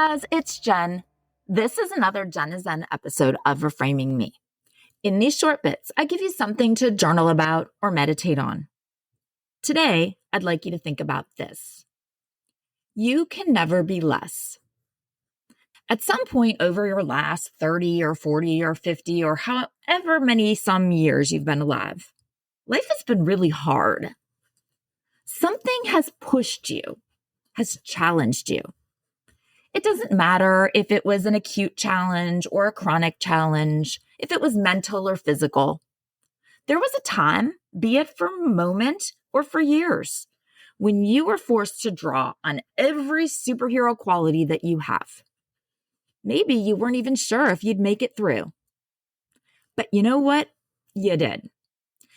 guys, it's Jen. This is another Jen is Zen episode of Reframing Me. In these short bits, I give you something to journal about or meditate on. Today, I'd like you to think about this. You can never be less. At some point over your last 30 or 40 or 50 or however many some years you've been alive, life has been really hard. Something has pushed you, has challenged you. It doesn't matter if it was an acute challenge or a chronic challenge, if it was mental or physical. There was a time, be it for a moment or for years, when you were forced to draw on every superhero quality that you have. Maybe you weren't even sure if you'd make it through. But you know what? You did.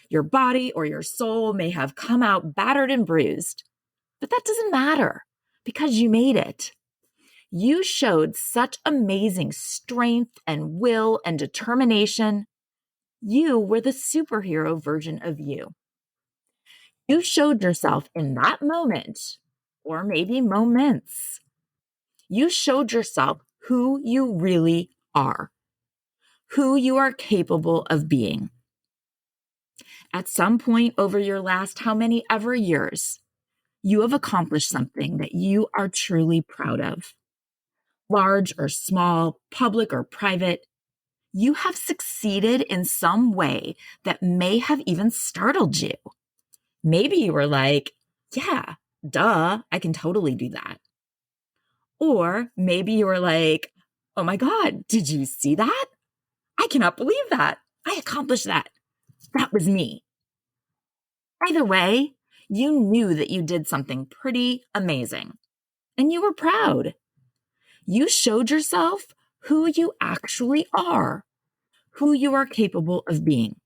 Your body or your soul may have come out battered and bruised, but that doesn't matter because you made it. You showed such amazing strength and will and determination. You were the superhero version of you. You showed yourself in that moment, or maybe moments. You showed yourself who you really are, who you are capable of being. At some point over your last how many ever years, you have accomplished something that you are truly proud of. Large or small, public or private, you have succeeded in some way that may have even startled you. Maybe you were like, yeah, duh, I can totally do that. Or maybe you were like, oh my God, did you see that? I cannot believe that. I accomplished that. That was me. Either way, you knew that you did something pretty amazing and you were proud. You showed yourself who you actually are, who you are capable of being.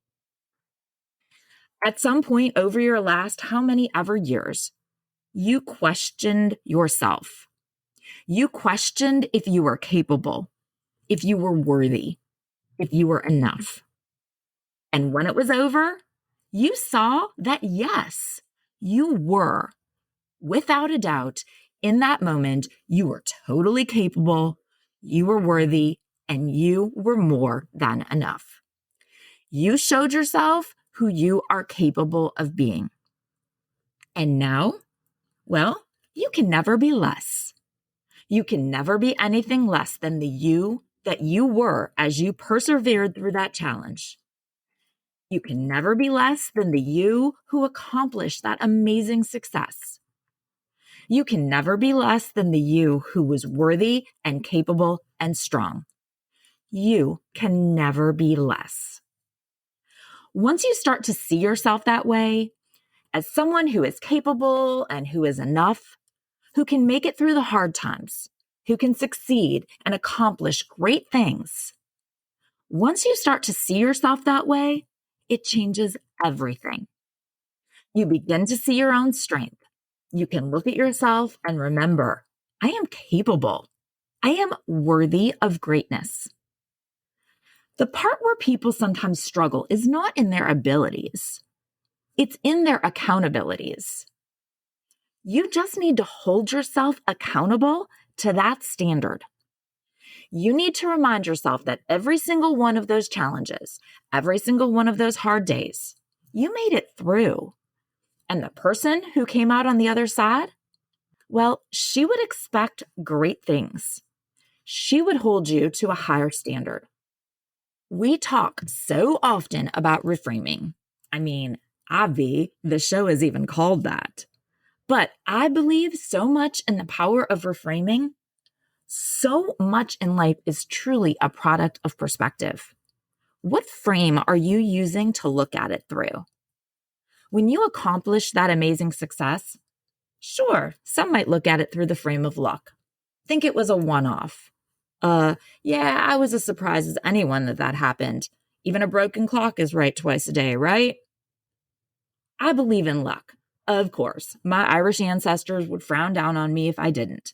At some point over your last how many ever years, you questioned yourself. You questioned if you were capable, if you were worthy, if you were enough. And when it was over, you saw that yes, you were, without a doubt, in that moment, you were totally capable, you were worthy, and you were more than enough. You showed yourself who you are capable of being. And now, well, you can never be less. You can never be anything less than the you that you were as you persevered through that challenge. You can never be less than the you who accomplished that amazing success. You can never be less than the you who was worthy and capable and strong. You can never be less. Once you start to see yourself that way, as someone who is capable and who is enough, who can make it through the hard times, who can succeed and accomplish great things, once you start to see yourself that way, it changes everything. You begin to see your own strength. You can look at yourself and remember, I am capable. I am worthy of greatness. The part where people sometimes struggle is not in their abilities. It's in their accountabilities. You just need to hold yourself accountable to that standard. You need to remind yourself that every single one of those challenges, every single one of those hard days, you made it through. And the person who came out on the other side, well, she would expect great things. She would hold you to a higher standard. We talk so often about reframing. I mean, obvi, the show is even called that. But I believe so much in the power of reframing. So much in life is truly a product of perspective. What frame are you using to look at it through? When you accomplish that amazing success, sure, some might look at it through the frame of luck. Think it was a one-off. Yeah, I was as surprised as anyone that happened. Even a broken clock is right twice a day, right? I believe in luck. Of course, my Irish ancestors would frown down on me if I didn't.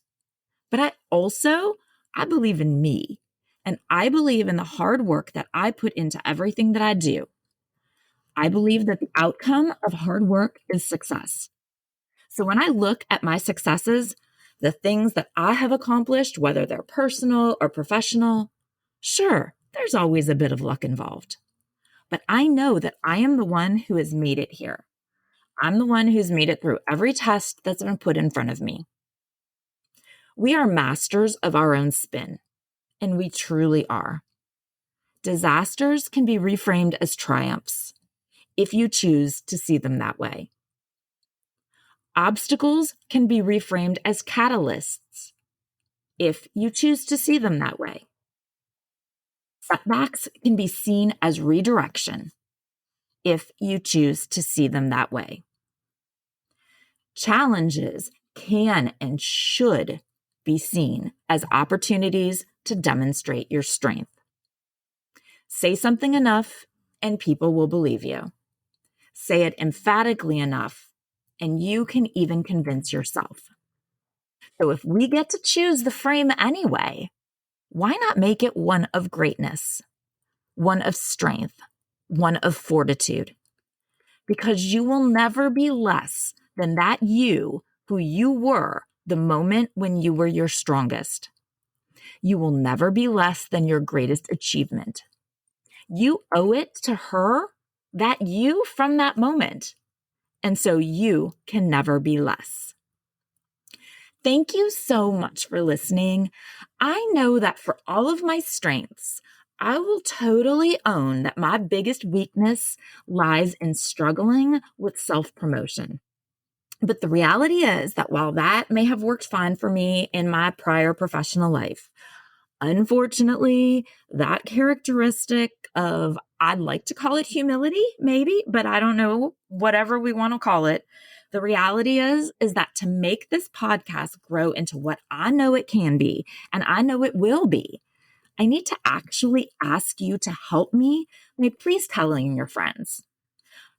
But I believe in me. And I believe in the hard work that I put into everything that I do. I believe that the outcome of hard work is success. So when I look at my successes, The things that I have accomplished, whether they're personal or professional, sure, there's always a bit of luck involved. But I know that I am the one who has made it here. I'm the one who's made it through every test that's been put in front of me. We are masters of our own spin, and we truly are. Disasters can be reframed as triumphs if you choose to see them that way. Obstacles can be reframed as catalysts if you choose to see them that way. Setbacks can be seen as redirection if you choose to see them that way. Challenges can and should be seen as opportunities to demonstrate your strength. Say something enough and people will believe you. Say it emphatically enough and you can even convince yourself. So if we get to choose the frame anyway, why not make it one of greatness, one of strength, one of fortitude? Because you will never be less than that you who you were the moment when you were your strongest. You will never be less than your greatest achievement. You owe it to her, that you from that moment. And so you can never be less. Thank you so much for listening. I know that for all of my strengths, I will totally own that my biggest weakness lies in struggling with self-promotion. But the reality is that while that may have worked fine for me in my prior professional life, unfortunately, that characteristic of, I'd like to call it humility, maybe, but I don't know, whatever we want to call it. The reality is that to make this podcast grow into what I know it can be, and I know it will be, I need to actually ask you to help me by please telling your friends.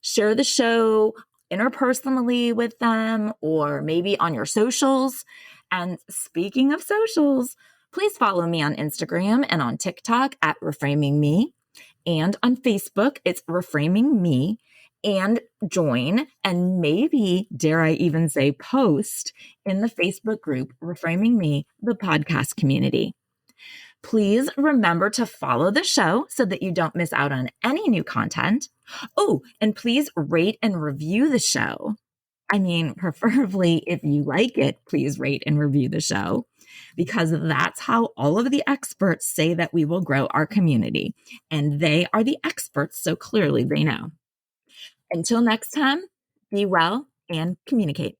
Share the show interpersonally with them or maybe on your socials. And speaking of socials, please follow me on Instagram and on TikTok at Reframing Me. And on Facebook, it's Reframing Me. And join and maybe, dare I even say, post in the Facebook group, Reframing Me, the podcast community. Please remember to follow the show so that you don't miss out on any new content. Oh, and please rate and review the show. I mean, preferably if you like it, please rate and review the show, because that's how all of the experts say that we will grow our community. And they are the experts, so clearly they know. Until next time, be well and communicate.